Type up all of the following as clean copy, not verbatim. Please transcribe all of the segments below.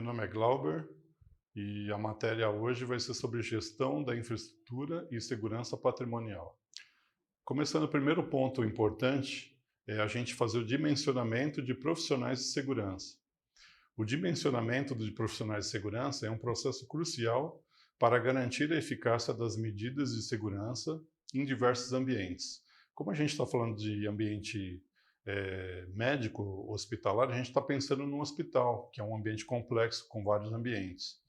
nome é Glauber e a matéria hoje vai ser sobre gestão da infraestrutura e segurança patrimonial. Começando, o primeiro ponto importante é a gente fazer o dimensionamento de profissionais de segurança. O dimensionamento de profissionais de segurança é um processo crucial para garantir a eficácia das medidas de segurança em diversos ambientes. Como a gente está falando de ambiente médico, hospitalar, a gente está pensando num hospital, que é um ambiente complexo com vários ambientes.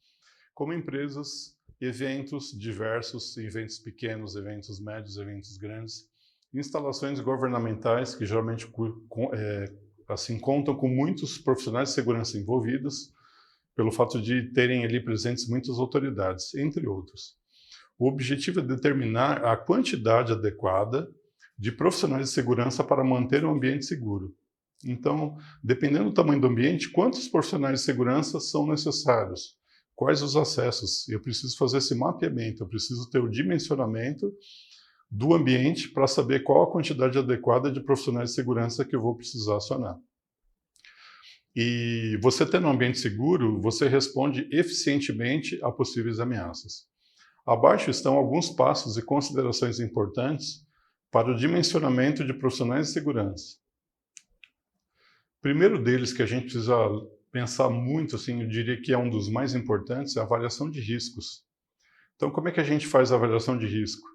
Como empresas, eventos diversos, eventos pequenos, eventos médios, eventos grandes, instalações governamentais que geralmente contam com muitos profissionais de segurança envolvidos, pelo fato de terem ali presentes muitas autoridades, entre outros. O objetivo é determinar a quantidade adequada de profissionais de segurança para manter o ambiente seguro. Então, dependendo do tamanho do ambiente, quantos profissionais de segurança são necessários? Quais os acessos? Eu preciso fazer esse mapeamento, eu preciso ter o dimensionamento do ambiente para saber qual a quantidade adequada de profissionais de segurança que eu vou precisar acionar. E você tendo um ambiente seguro, você responde eficientemente a possíveis ameaças. Abaixo estão alguns passos e considerações importantes para o dimensionamento de profissionais de segurança. O primeiro deles que a gente precisa pensar muito, assim, eu diria que é um dos mais importantes, é a avaliação de riscos. Então, como é que a gente faz a avaliação de risco?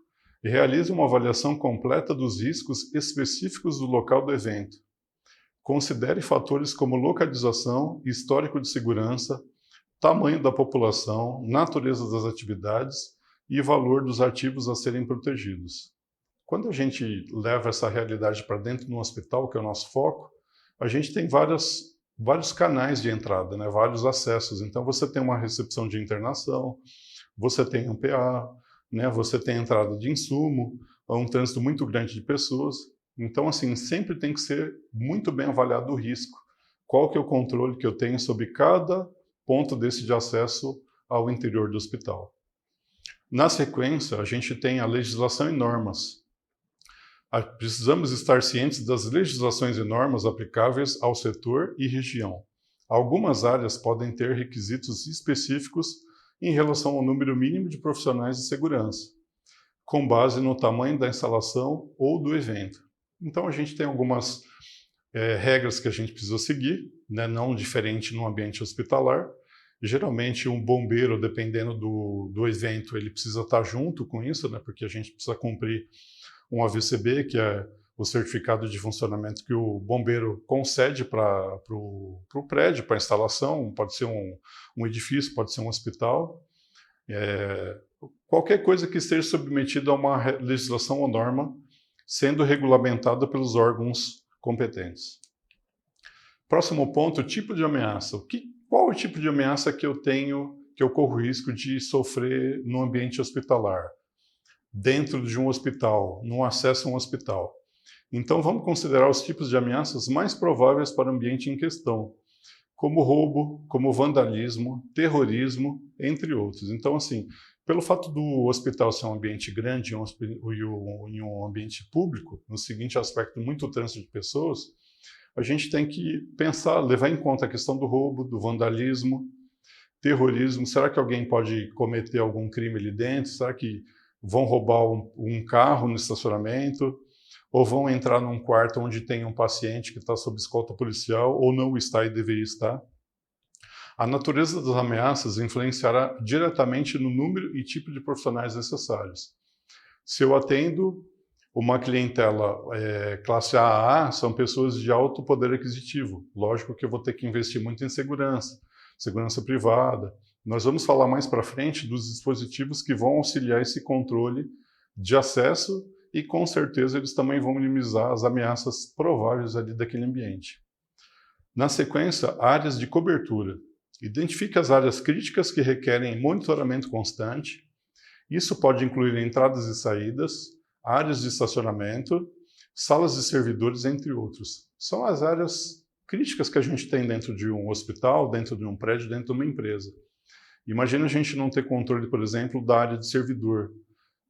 Realiza uma avaliação completa dos riscos específicos do local do evento. Considere fatores como localização, histórico de segurança, tamanho da população, natureza das atividades e valor dos ativos a serem protegidos. Quando a gente leva essa realidade para dentro de um hospital, que é o nosso foco, a gente tem vários canais de entrada, né? Vários acessos. Então, você tem uma recepção de internação, você tem um PA, né? Você tem entrada de insumo, um trânsito muito grande de pessoas. Então, assim, sempre tem que ser muito bem avaliado o risco. Qual que é o controle que eu tenho sobre cada ponto desse de acesso ao interior do hospital. Na sequência, a gente tem a legislação e normas. Precisamos estar cientes das legislações e normas aplicáveis ao setor e região. Algumas áreas podem ter requisitos específicos em relação ao número mínimo de profissionais de segurança, com base no tamanho da instalação ou do evento. Então, a gente tem algumas regras que a gente precisa seguir, né, não diferente no ambiente hospitalar. Geralmente, um bombeiro, dependendo do evento, ele precisa estar junto com isso, né, porque a gente precisa cumprir um AVCB, que é o certificado de funcionamento que o bombeiro concede para o prédio, para a instalação, pode ser um edifício, pode ser um hospital. Qualquer coisa que esteja submetida a uma legislação ou norma, sendo regulamentada pelos órgãos competentes. Próximo ponto, tipo de ameaça. Qual é o tipo de ameaça que eu tenho, que eu corro risco de sofrer no ambiente hospitalar? Dentro de um hospital, no acesso a um hospital. Então, vamos considerar os tipos de ameaças mais prováveis para o ambiente em questão, como roubo, como vandalismo, terrorismo, entre outros. Então, assim, pelo fato do hospital ser um ambiente grande e um ambiente público, no seguinte aspecto, muito trânsito de pessoas, a gente tem que pensar, levar em conta a questão do roubo, do vandalismo, terrorismo. Será que alguém pode cometer algum crime ali dentro? Será que vão roubar um carro no estacionamento, ou vão entrar num quarto onde tem um paciente que está sob escolta policial, ou não está e deveria estar. A natureza das ameaças influenciará diretamente no número e tipo de profissionais necessários. Se eu atendo uma clientela classe AA, são pessoas de alto poder aquisitivo. Lógico que eu vou ter que investir muito em segurança privada. Nós vamos falar mais para frente dos dispositivos que vão auxiliar esse controle de acesso e, com certeza, eles também vão minimizar as ameaças prováveis ali daquele ambiente. Na sequência, áreas de cobertura. Identifique as áreas críticas que requerem monitoramento constante. Isso pode incluir entradas e saídas, áreas de estacionamento, salas de servidores, entre outros. São as áreas críticas que a gente tem dentro de um hospital, dentro de um prédio, dentro de uma empresa. Imagina a gente não ter controle, por exemplo, da área de servidor.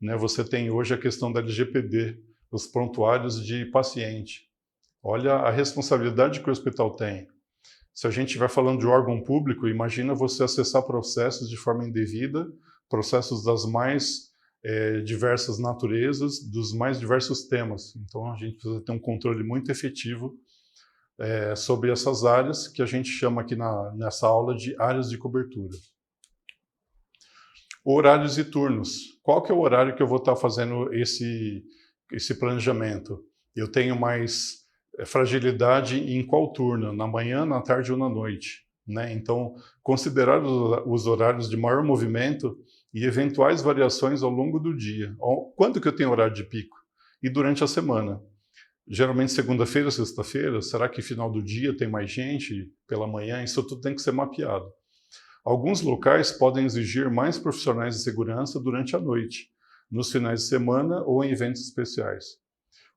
Né? Você tem hoje a questão da LGPD, os prontuários de paciente. Olha a responsabilidade que o hospital tem. Se a gente estiver falando de órgão público, imagina você acessar processos de forma indevida, processos das mais diversas naturezas, dos mais diversos temas. Então, a gente precisa ter um controle muito efetivo sobre essas áreas, que a gente chama aqui nessa aula de áreas de cobertura. Horários e turnos. Qual que é o horário que eu vou estar fazendo esse planejamento? Eu tenho mais fragilidade em qual turno? Na manhã, na tarde ou na noite? Né? Então, considerar os horários de maior movimento e eventuais variações ao longo do dia. Quando que eu tenho horário de pico? E durante a semana. Geralmente segunda-feira, sexta-feira, será que final do dia tem mais gente? Pela manhã? Isso tudo tem que ser mapeado. Alguns locais podem exigir mais profissionais de segurança durante a noite, nos finais de semana ou em eventos especiais.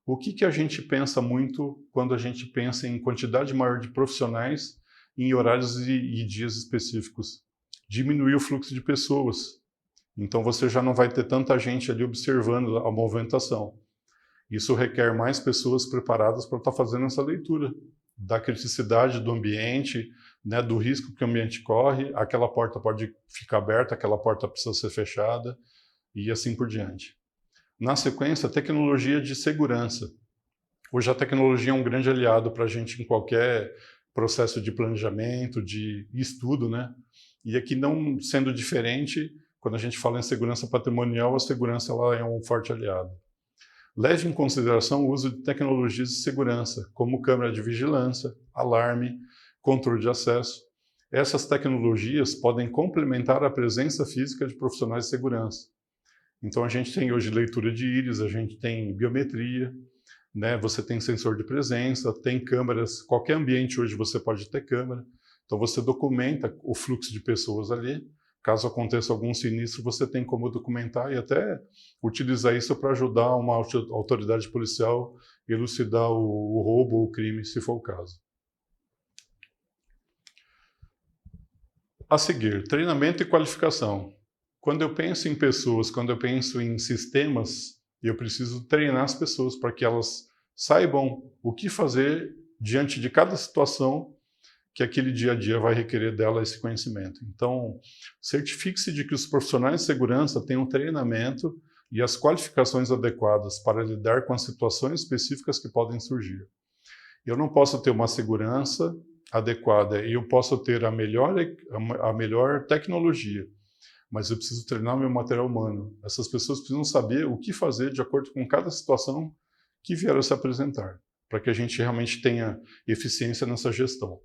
O que a gente pensa muito quando a gente pensa em quantidade maior de profissionais em horários e dias específicos? Diminuir o fluxo de pessoas. Então você já não vai ter tanta gente ali observando a movimentação. Isso requer mais pessoas preparadas para estar fazendo essa leitura da criticidade do ambiente, né, do risco que o ambiente corre, aquela porta pode ficar aberta, aquela porta precisa ser fechada e assim por diante. Na sequência, tecnologia de segurança. Hoje a tecnologia é um grande aliado para a gente em qualquer processo de planejamento, de estudo, né? E aqui não sendo diferente, quando a gente fala em segurança patrimonial, a segurança ela é um forte aliado. Leve em consideração o uso de tecnologias de segurança, como câmera de vigilância, alarme, controle de acesso. Essas tecnologias podem complementar a presença física de profissionais de segurança. Então a gente tem hoje leitura de íris, a gente tem biometria, né? Você tem sensor de presença, tem câmeras, qualquer ambiente hoje você pode ter câmera. Então você documenta o fluxo de pessoas ali. Caso aconteça algum sinistro, você tem como documentar e até utilizar isso para ajudar uma autoridade policial a elucidar o roubo ou o crime, se for o caso. A seguir, treinamento e qualificação. Quando eu penso em pessoas, quando eu penso em sistemas, eu preciso treinar as pessoas para que elas saibam o que fazer diante de cada situação que aquele dia a dia vai requerer dela esse conhecimento. Então, certifique-se de que os profissionais de segurança têm um treinamento e as qualificações adequadas para lidar com as situações específicas que podem surgir. Eu não posso ter uma segurança adequada e eu posso ter a melhor tecnologia, mas eu preciso treinar o meu material humano. Essas pessoas precisam saber o que fazer de acordo com cada situação que vier a se apresentar, para que a gente realmente tenha eficiência nessa gestão.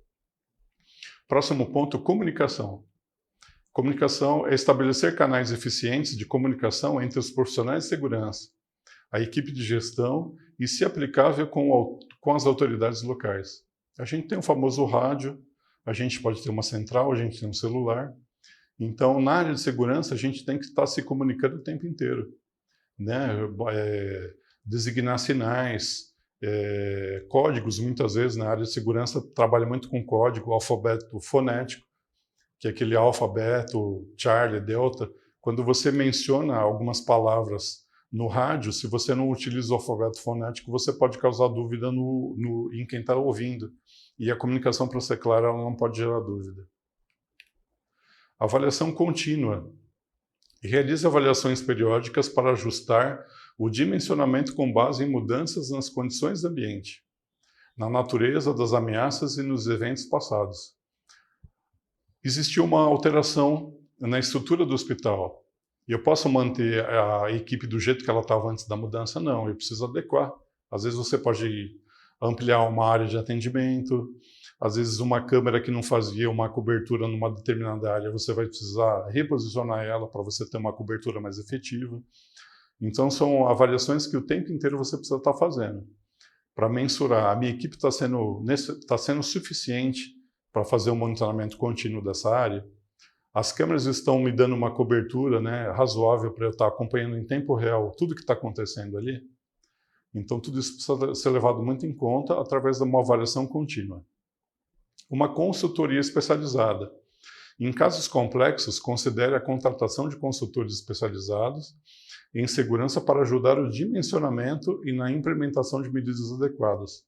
Próximo ponto, comunicação. Comunicação é estabelecer canais eficientes de comunicação entre os profissionais de segurança, a equipe de gestão e, se aplicável, com as autoridades locais. A gente tem o famoso rádio, a gente pode ter uma central, a gente tem um celular. Então, na área de segurança, a gente tem que estar se comunicando o tempo inteiro, né? Designar sinais, códigos, muitas vezes, na área de segurança, trabalha muito com código, alfabeto fonético, que é aquele alfabeto, Charlie, Delta. Quando você menciona algumas palavras no rádio, se você não utiliza o alfabeto fonético, você pode causar dúvida em quem está ouvindo. E a comunicação, para ser clara, ela não pode gerar dúvida. Avaliação contínua. Realize avaliações periódicas para ajustar o dimensionamento com base em mudanças nas condições do ambiente, na natureza das ameaças e nos eventos passados. Existiu uma alteração na estrutura do hospital. E eu posso manter a equipe do jeito que ela estava antes da mudança? Não, eu preciso adequar. Às vezes você pode ampliar uma área de atendimento, às vezes uma câmera que não fazia uma cobertura numa determinada área, você vai precisar reposicionar ela para você ter uma cobertura mais efetiva. Então são avaliações que o tempo inteiro você precisa estar fazendo para mensurar. A minha equipe está sendo suficiente para fazer um monitoramento contínuo dessa área? As câmeras estão me dando uma cobertura, né, razoável para eu estar acompanhando em tempo real tudo que está acontecendo ali? Então tudo isso precisa ser levado muito em conta através de uma avaliação contínua. Uma consultoria especializada. Em casos complexos, considere a contratação de consultores especializados em segurança para ajudar o dimensionamento e na implementação de medidas adequadas.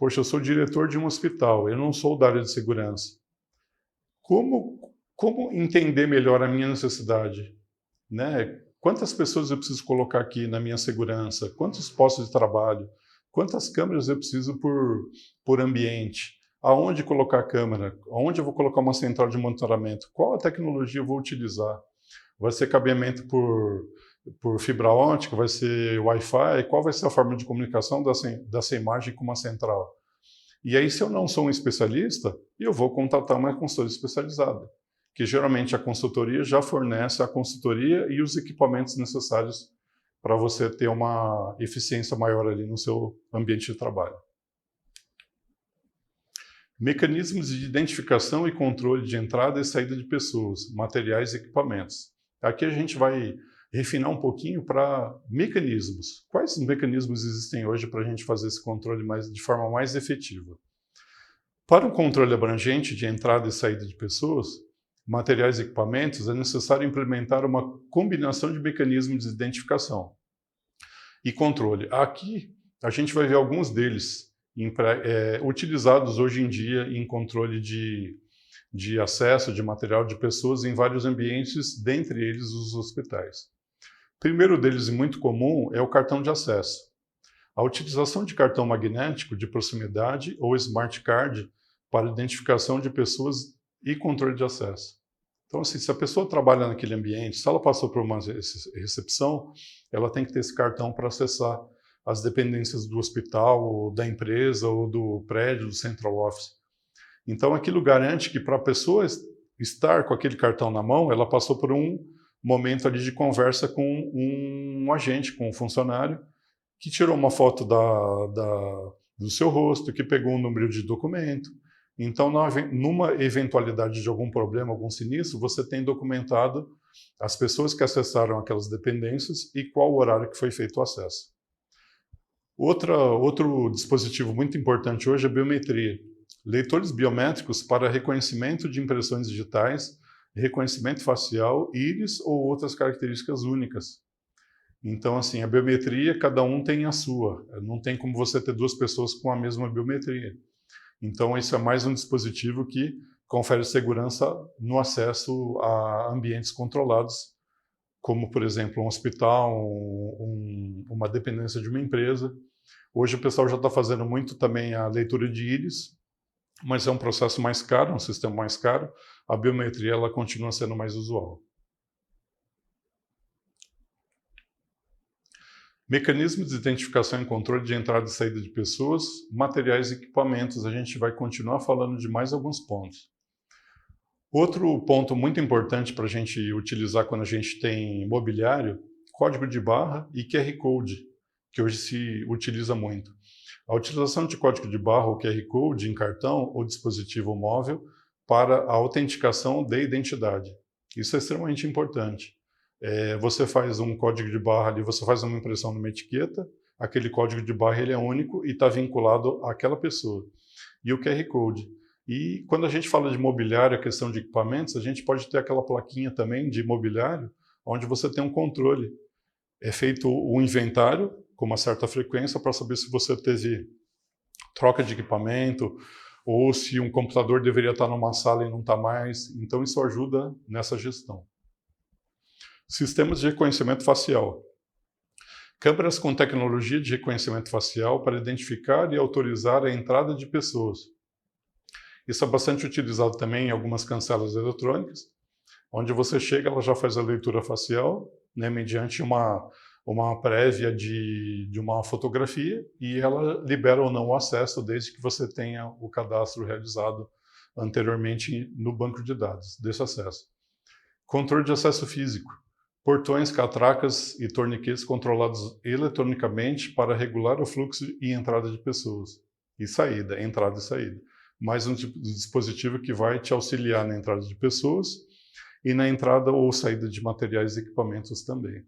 Poxa, eu sou diretor de um hospital, eu não sou da área de segurança. Como entender melhor a minha necessidade? Né? Quantas pessoas eu preciso colocar aqui na minha segurança? Quantos postos de trabalho? Quantas câmeras eu preciso por ambiente? Aonde colocar a câmera? Aonde eu vou colocar uma central de monitoramento? Qual a tecnologia eu vou utilizar? Vai ser cabeamento por fibra ótica? Vai ser Wi-Fi? Qual vai ser a forma de comunicação dessa imagem com uma central? E aí, se eu não sou um especialista, eu vou contratar uma consultoria especializada, que geralmente a consultoria já fornece a consultoria e os equipamentos necessários para você ter uma eficiência maior ali no seu ambiente de trabalho. Mecanismos de identificação e controle de entrada e saída de pessoas, materiais e equipamentos. Aqui a gente vai refinar um pouquinho para mecanismos. Quais mecanismos existem hoje para a gente fazer esse controle de forma mais efetiva? Para um controle abrangente de entrada e saída de pessoas, materiais e equipamentos, é necessário implementar uma combinação de mecanismos de identificação e controle. Aqui a gente vai ver alguns deles utilizados hoje em dia em controle de acesso de material de pessoas em vários ambientes, dentre eles os hospitais. O primeiro deles, e muito comum, é o cartão de acesso. A utilização de cartão magnético de proximidade ou smart card para identificação de pessoas e controle de acesso. Então, assim, se a pessoa trabalha naquele ambiente, se ela passou por uma recepção, ela tem que ter esse cartão para acessar as dependências do hospital, ou da empresa, ou do prédio, do central office. Então, aquilo garante que para a pessoa estar com aquele cartão na mão, ela passou por um momento ali de conversa com um agente, com um funcionário, que tirou uma foto do seu rosto, que pegou um número de documento. Então, numa eventualidade de algum problema, algum sinistro, você tem documentado as pessoas que acessaram aquelas dependências e qual o horário que foi feito o acesso. Outro dispositivo muito importante hoje é a biometria. Leitores biométricos para reconhecimento de impressões digitais, reconhecimento facial, íris ou outras características únicas. Então, assim, a biometria, cada um tem a sua. Não tem como você ter duas pessoas com a mesma biometria. Então, isso é mais um dispositivo que confere segurança no acesso a ambientes controlados, como, por exemplo, um hospital, uma dependência de uma empresa. Hoje o pessoal já está fazendo muito também a leitura de íris, mas é um processo mais caro, um sistema mais caro. A biometria ela continua sendo mais usual. Mecanismos de identificação e controle de entrada e saída de pessoas, materiais e equipamentos. A gente vai continuar falando de mais alguns pontos. Outro ponto muito importante para a gente utilizar quando a gente tem mobiliário, código de barra e QR Code, que hoje se utiliza muito. A utilização de código de barra ou QR Code em cartão ou dispositivo móvel para a autenticação de identidade. Isso é extremamente importante. Você faz um código de barra ali, você faz uma impressão numa etiqueta, aquele código de barra ele é único e está vinculado àquela pessoa. E o QR Code. E quando a gente fala de mobiliário, a questão de equipamentos, a gente pode ter aquela plaquinha também de mobiliário, onde você tem um controle. É feito um inventário com uma certa frequência para saber se você teve troca de equipamento ou se um computador deveria estar numa sala e não está mais. Então isso ajuda nessa gestão. Sistemas de reconhecimento facial. Câmeras com tecnologia de reconhecimento facial para identificar e autorizar a entrada de pessoas. Isso é bastante utilizado também em algumas cancelas eletrônicas, onde você chega, ela já faz a leitura facial, né, mediante uma prévia de uma fotografia, e ela libera ou não o acesso, desde que você tenha o cadastro realizado anteriormente no banco de dados desse acesso. Controle de acesso físico. Portões, catracas e torniquetes controlados eletronicamente para regular o fluxo e entrada de pessoas. E saída, entrada e saída. Mais um tipo de dispositivo que vai te auxiliar na entrada de pessoas e na entrada ou saída de materiais e equipamentos também.